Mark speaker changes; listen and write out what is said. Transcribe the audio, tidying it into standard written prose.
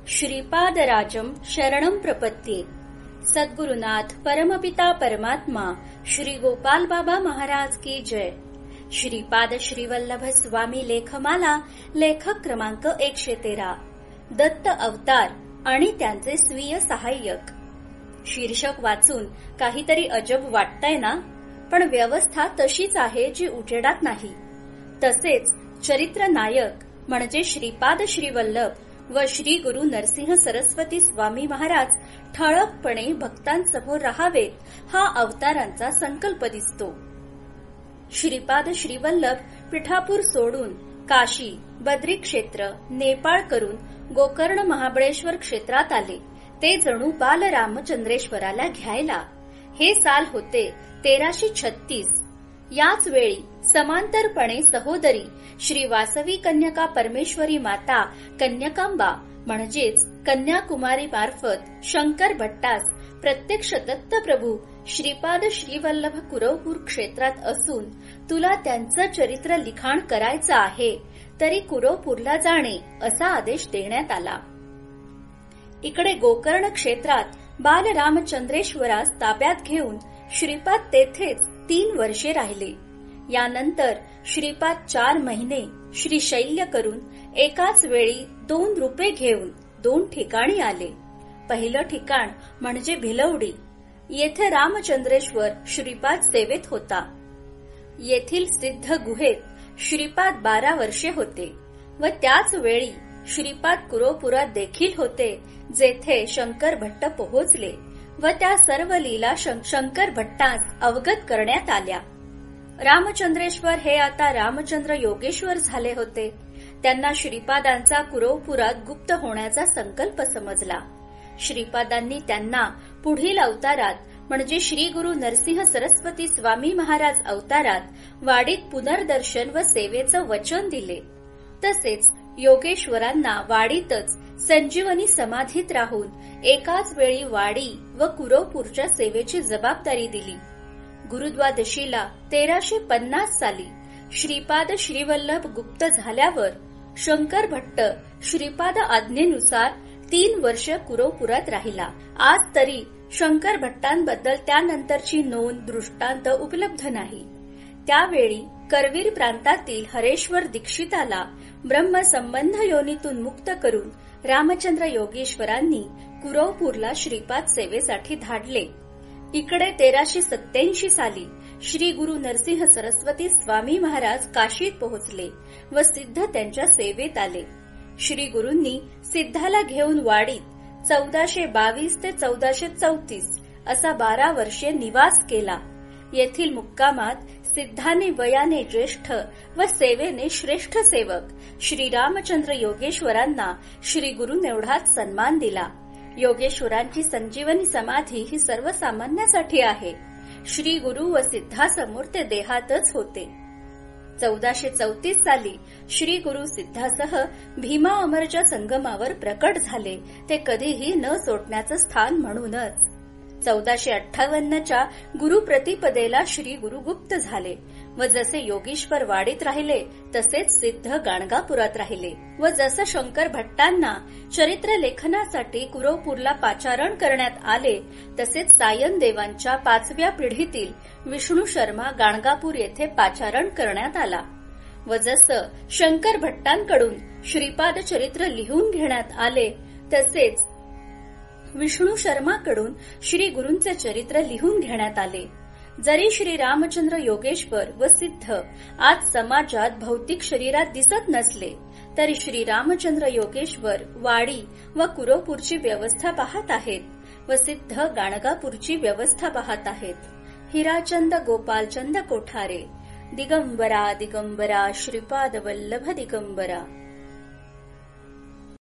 Speaker 1: श्रीपादराजं शरणं प्रपद्ये। सद्गुरुनाथ परमपिता परमात्मा श्री गोपाल बाबा महाराज की जय। श्रीपाद श्रीवल्लभ स्वामी लेखमाला लेखक क्रमांक 113 दत्त अवतार आणि त्यांचे स्वीय सहाय्यक। शीर्षक वाचून काहीतरी अजब वाटतंय ना, पण व्यवस्था तशीच आहे जी उजेडात नाही। तसेच चरित्र नायक म्हणजे श्रीपाद श्रीवल्लभ व श्री गुरु नरसिंह सरस्वती स्वामी महाराज ठळकपणे भक्तांसमोर राहावेत हा अवतारांचा संकल्प दिसतो। श्रीपाद श्रीवल्लभ पिठापूर सोडून काशी, बद्री क्षेत्र, नेपाळ करून गोकर्ण महाबळेश्वर क्षेत्रात आले। ते जणू बाल रामचंद्रेश्वराला घ्यायला। हे साल होते 1336। याच वेळी समांतरपणे सहोदरी श्री वासवी कन्यका परमेश्वरी माता कन्यकांबा म्हणजेच कन्याकुमारी मार्फत शंकर भट्टास प्रत्यक्ष दत्तप्रभू श्रीपाद श्रीवल्लभ कुरवपूर क्षेत्रात असून तुला त्यांचं चरित्र लिखाण करायचं आहे तरी कुरवपूरला जाणे असा आदेश देण्यात आला। इकडे गोकर्ण क्षेत्रात बाल रामचंद्रेश्वरास ताब्यात घेऊन श्रीपाद तेथेच 3 वर्षे राहिले। यानंतर श्रीपाद 4 महिने श्रीशैल्य करून एकाच वेळी 2 रूपे घेऊन 2 ठिकाणी आले। पहिलं ठिकाण म्हणजे भिलवडी। येथे रामचंद्रेश्वर श्रीपाद सेवेत होता। येथील सिद्ध गुहेत श्रीपाद 12 वर्षे होते व त्याच वेळी श्रीपाद कुरवपुरात देखील होते, जेथे शंकर भट्ट पोहोचले व त्या सर्व लीला शंकर भट्टास अवगत करण्यात आल्या। रामचंद्रेश्वर हे आता रामचंद्र योगेश्वर झाले होते। त्यांना श्रीपादांचा कुरवपुरात गुप्त होण्याचा संकल्प समजला। श्रीपादांनी त्यांना पुढील अवतारात म्हणजे श्री गुरु नरसिंह सरस्वती स्वामी महाराज अवतारात वाडीत पुनर्दर्शन व सेवेचं वचन दिले। तसेच योगेश्वरांना वाडीतच संजीवनी समाधीत राहून एकाच वेळी वाडी व कुरवपूरच्या सेवेची जबाबदारी दिली। गुरुद्वादशीला 1350 साली श्रीपाद श्रीवल्लभ गुप्त झाल्यावर शंकर भट्ट श्रीपाद आज्ञेनुसार 3 वर्ष कुरवपुरात राहिला। आज तरी शंकर भट्टांबद्दल त्यानंतरची नोंद दृष्टांत उपलब्ध नाही। त्यावेळी करवीर प्रांतातील हरेश्वर दीक्षिताला ब्रह्मसंबंध योनीतून मुक्त करून रामचंद्र योगेश्वरांनी कुरवपूरला श्रीपाद सेवेसाठी धाडले। इकडे 1387 साली श्री गुरु नरसिंह सरस्वती स्वामी महाराज काशीत पोहोचले व सिद्ध त्यांच्या सेवेत आले। श्री गुरूंनी सिद्धाला घेऊन वाडीत 1422 ते 1434 असा 12 वर्षे निवास केला। येथील मुक्कामात सिद्धाने वयाने ज्येष्ठ व सेवेने श्रेष्ठ सेवक श्री रामचंद्र योगेश्वरांना श्री गुरूंएवढाच सन्मान दिला। योगेश्वरांची संजीवनी समाधी ही सर्वसामान्यासाठी आहे। श्री गुरु व सिद्धासमोर ते देहातच होते। 1434 साली श्री गुरु सिद्धासह भीमा अमरच्या संगमावर प्रकट झाले, ते कधीही न सोडण्याचं स्थान म्हणूनच। 1458च्या गुरुप्रतिपदेला श्री गुरु गुप्त झाले व जसे योगेश्वर वाडीत राहिले तसेच सिद्ध गाणगापुरात राहिले व जसं शंकर भट्टांना चरित्र लेखनासाठी कुरवपूरला पाचारण करण्यात आले तसेच सायन देवांच्या 5व्या पिढीतील विष्णू शर्मा गाणगापूर येथे पाचारण करण्यात आला व जसं शंकर भट्टांकडून श्रीपाद चरित्र लिहून घेण्यात आले तसेच विष्णू शर्माकडून श्री गुरूंचे चरित्र लिहून घेण्यात आले। जरी श्री रामचंद्र योगेश्वर व सिद्ध आज समाजात भौतिक शरीरात दिसत नसले तरी श्री रामचंद्र योगेश्वर वाडी व कुरवपूरची व्यवस्था पाहत आहेत व सिद्ध गाणगापूरची व्यवस्था पाहत आहेत। हिराचंद गोपालचंद कोठारे दिगंबरा दिगंबरा श्रीपाद वल्लभ दिगंबरा।